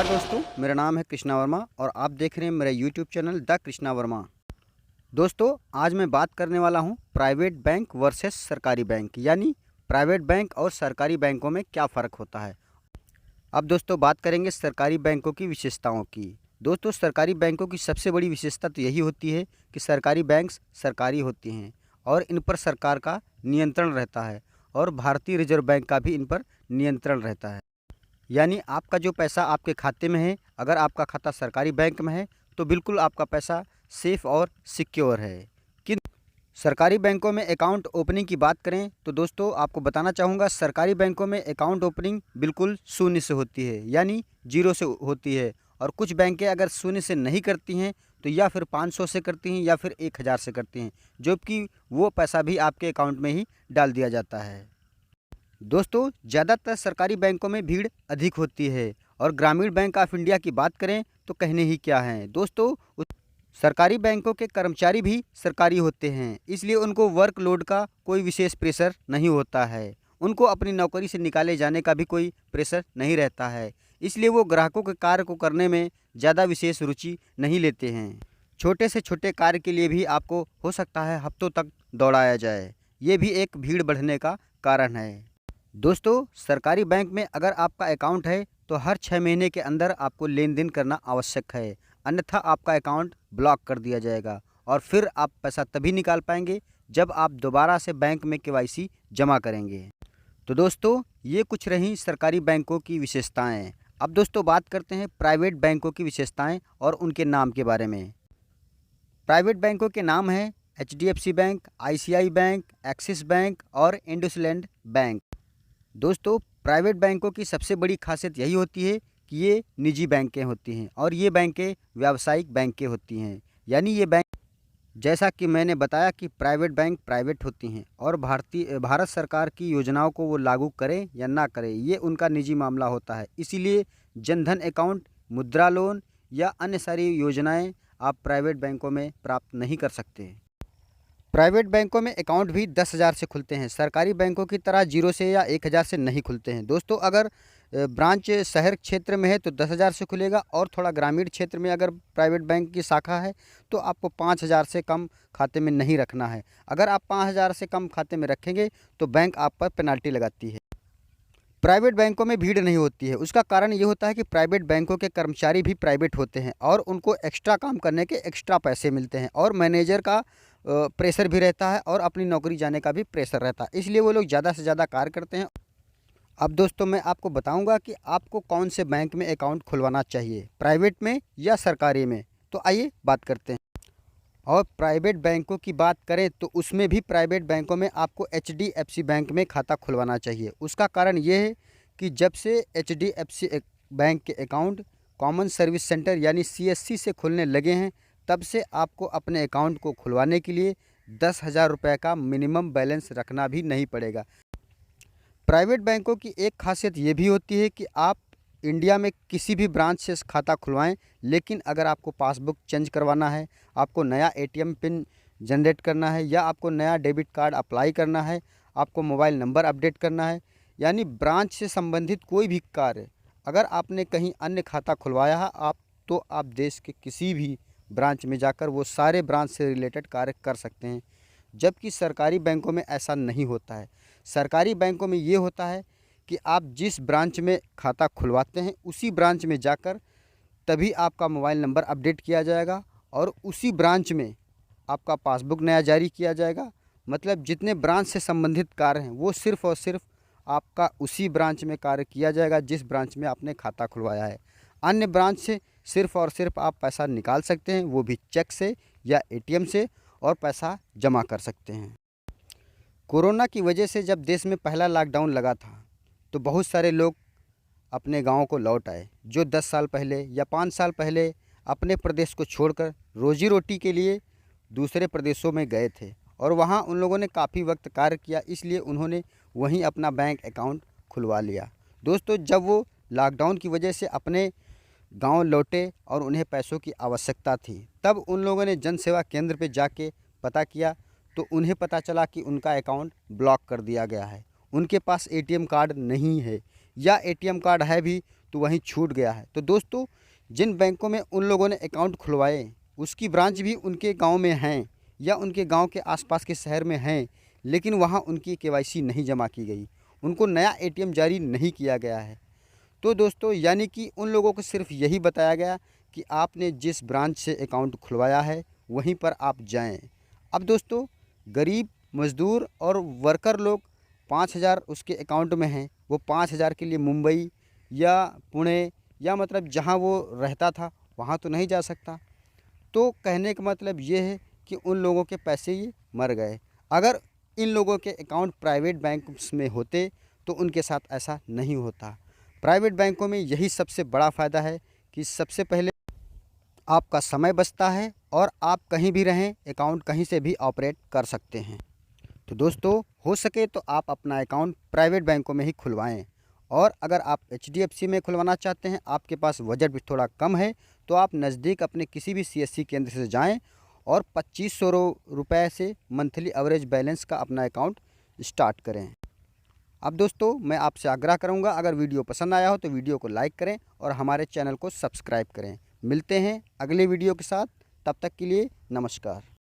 नमस्कार दोस्तों, मेरा नाम है कृष्णा वर्मा और आप देख रहे हैं मेरा YouTube channel the Krishna Verma. दोस्तों, आज मैं बात करने वाला हूं प्राइवेट बैंक वर्सेस सरकारी बैंक, यानी प्राइवेट बैंक और सरकारी बैंकों में क्या फ़र्क होता है। अब दोस्तों बात करेंगे सरकारी बैंकों की विशेषताओं की। दोस्तों, सरकारी बैंकों की सबसे बड़ी विशेषता तो यही होती है कि सरकारी बैंक सरकारी होती हैं और इन पर सरकार का नियंत्रण रहता है और भारतीय रिजर्व बैंक का भी इन पर नियंत्रण रहता है। यानी आपका जो पैसा आपके खाते में है, अगर आपका खाता सरकारी बैंक में है तो बिल्कुल आपका पैसा सेफ़ और सिक्योर है। किंतु सरकारी बैंकों में अकाउंट ओपनिंग की बात करें तो दोस्तों आपको बताना चाहूँगा, सरकारी बैंकों में अकाउंट ओपनिंग बिल्कुल शून्य से होती है, यानी जीरो से होती है। और कुछ बैंकें अगर शून्य से नहीं करती हैं तो या फिर 500 से करती हैं या फिर 1000 से करती हैं, जबकि वो पैसा भी आपके अकाउंट में ही डाल दिया जाता है। दोस्तों, ज़्यादातर सरकारी बैंकों में भीड़ अधिक होती है और ग्रामीण बैंक ऑफ इंडिया की बात करें तो कहने ही क्या है। दोस्तों, सरकारी बैंकों के कर्मचारी भी सरकारी होते हैं, इसलिए उनको वर्कलोड का कोई विशेष प्रेशर नहीं होता है। उनको अपनी नौकरी से निकाले जाने का भी कोई प्रेशर नहीं रहता है, इसलिए वो ग्राहकों के कार्य को करने में ज़्यादा विशेष रुचि नहीं लेते हैं। छोटे से छोटे कार्य के लिए भी आपको हो सकता है हफ्तों तक दौड़ाया जाए, ये भी एक भीड़ बढ़ने का कारण है। दोस्तों, सरकारी बैंक में अगर आपका अकाउंट है तो हर 6 महीने के अंदर आपको लेन देन करना आवश्यक है, अन्यथा आपका अकाउंट ब्लॉक कर दिया जाएगा और फिर आप पैसा तभी निकाल पाएंगे जब आप दोबारा से बैंक में केवाईसी जमा करेंगे। तो दोस्तों, ये कुछ रहीं सरकारी बैंकों की विशेषताएं। अब दोस्तों बात करते हैं प्राइवेट बैंकों की विशेषताएं और उनके नाम के बारे में। प्राइवेट बैंकों के नाम हैं HDFC bank, ICICI bank, axis bank और इंडसलैंड बैंक। दोस्तों, प्राइवेट बैंकों की सबसे बड़ी खासियत यही होती है कि ये निजी बैंकें होती हैं और ये बैंकें व्यावसायिक बैंकें होती हैं। यानी ये बैंक, जैसा कि मैंने बताया कि प्राइवेट बैंक प्राइवेट होती हैं और भारत सरकार की योजनाओं को वो लागू करें या ना करें, ये उनका निजी मामला होता है। इसीलिए जनधन अकाउंट, मुद्रा लोन या अन्य सारी योजनाएं आप प्राइवेट बैंकों में प्राप्त नहीं कर सकते। प्राइवेट बैंकों में अकाउंट भी 10,000 से खुलते हैं, सरकारी बैंकों की तरह 0 से या 1,000 से नहीं खुलते हैं। दोस्तों, अगर ब्रांच शहर क्षेत्र में है तो 10,000 से खुलेगा और थोड़ा ग्रामीण क्षेत्र में अगर प्राइवेट बैंक की शाखा है तो आपको 5,000 से कम खाते में नहीं रखना है। अगर आप 5,000 से कम खाते में रखेंगे तो बैंक आप पर पेनाल्टी लगाती है। प्राइवेट बैंकों में भीड़ नहीं होती है, उसका कारण ये होता है कि प्राइवेट बैंकों के कर्मचारी भी प्राइवेट होते हैं और उनको एक्स्ट्रा काम करने के एक्स्ट्रा पैसे मिलते हैं और मैनेजर का प्रेशर भी रहता है और अपनी नौकरी जाने का भी प्रेशर रहता है, इसलिए वो लोग ज़्यादा से ज़्यादा कार्य करते हैं। अब दोस्तों, मैं आपको बताऊंगा कि आपको कौन से बैंक में अकाउंट खुलवाना चाहिए, प्राइवेट में या सरकारी में। तो आइए बात करते हैं। और प्राइवेट बैंकों की बात करें तो उसमें भी प्राइवेट बैंकों में आपको HDFC बैंक में खाता खुलवाना चाहिए। उसका कारण ये है कि जब से HDFC बैंक के अकाउंट कॉमन सर्विस सेंटर यानी CSC से खुलने लगे हैं, तब से आपको अपने अकाउंट को खुलवाने के लिए 10,000 रुपये का मिनिमम बैलेंस रखना भी नहीं पड़ेगा। प्राइवेट बैंकों की एक खासियत ये भी होती है कि आप इंडिया में किसी भी ब्रांच से खाता खुलवाएं, लेकिन अगर आपको पासबुक चेंज करवाना है, आपको नया ATM पिन जनरेट करना है या आपको नया डेबिट कार्ड अप्लाई करना है, आपको मोबाइल नंबर अपडेट करना है, यानी ब्रांच से संबंधित कोई भी कार्य अगर आपने कहीं अन्य खाता खुलवाया है तो आप देश के किसी भी ब्रांच में जाकर वो सारे ब्रांच से रिलेटेड कार्य कर सकते हैं, जबकि सरकारी बैंकों में ऐसा नहीं होता है। सरकारी बैंकों में ये होता है कि आप जिस ब्रांच में खाता खुलवाते हैं उसी ब्रांच में जाकर तभी आपका मोबाइल नंबर अपडेट किया जाएगा और उसी ब्रांच में आपका पासबुक नया जारी किया जाएगा। मतलब जितने ब्रांच से संबंधित कार्य हैं वो सिर्फ़ और सिर्फ आपका उसी ब्रांच में कार्य किया जाएगा जिस ब्रांच में आपने खाता खुलवाया है। अन्य ब्रांच से सिर्फ़ और सिर्फ आप पैसा निकाल सकते हैं, वो भी चेक से या ATM से, और पैसा जमा कर सकते हैं। कोरोना की वजह से जब देश में पहला लॉकडाउन लगा था तो बहुत सारे लोग अपने गाँव को लौट आए, जो 10 साल पहले या 5 साल पहले अपने प्रदेश को छोड़कर रोजी रोटी के लिए दूसरे प्रदेशों में गए थे और वहाँ उन लोगों ने काफ़ी वक्त कार्य किया, इसलिए उन्होंने वहीं अपना बैंक अकाउंट खुलवा लिया। दोस्तों, जब वो लॉकडाउन की वजह से अपने गांव लौटे और उन्हें पैसों की आवश्यकता थी, तब उन लोगों ने जन सेवा केंद्र पे जाके पता किया तो उन्हें पता चला कि उनका अकाउंट ब्लॉक कर दिया गया है। उनके पास ATM कार्ड नहीं है या ATM कार्ड है भी तो वहीं छूट गया है। तो दोस्तों, जिन बैंकों में उन लोगों ने अकाउंट खुलवाए उसकी ब्रांच भी उनके गांव में हैं या उनके गांव के आसपास के शहर में हैं, लेकिन वहां उनकी केवाईसी नहीं जमा की गई, उनको नया एटीएम जारी नहीं किया गया है। तो दोस्तों, यानी कि उन लोगों को सिर्फ यही बताया गया कि आपने जिस ब्रांच से अकाउंट खुलवाया है वहीं पर आप जाएं। अब दोस्तों, गरीब मज़दूर और वर्कर लोग 5,000 उसके अकाउंट में हैं, वो 5,000 के लिए मुंबई या पुणे या मतलब जहां वो रहता था वहां तो नहीं जा सकता। तो कहने का मतलब ये है कि उन लोगों के पैसे ये मर गए। अगर इन लोगों के अकाउंट प्राइवेट बैंक्स में होते तो उनके साथ ऐसा नहीं होता। प्राइवेट बैंकों में यही सबसे बड़ा फ़ायदा है कि सबसे पहले आपका समय बचता है और आप कहीं भी रहें अकाउंट कहीं से भी ऑपरेट कर सकते हैं। तो दोस्तों, हो सके तो आप अपना अकाउंट प्राइवेट बैंकों में ही खुलवाएं। और अगर आप HDFC में खुलवाना चाहते हैं, आपके पास बजट भी थोड़ा कम है, तो आप नज़दीक अपने किसी भी CSC केंद्र से जाएं और 2500 रुपये से मंथली एवरेज बैलेंस का अपना अकाउंट स्टार्ट करें। अब दोस्तों, मैं आपसे आग्रह करूंगा, अगर वीडियो पसंद आया हो तो वीडियो को लाइक करें और हमारे चैनल को सब्सक्राइब करें। मिलते हैं अगले वीडियो के साथ, तब तक के लिए नमस्कार।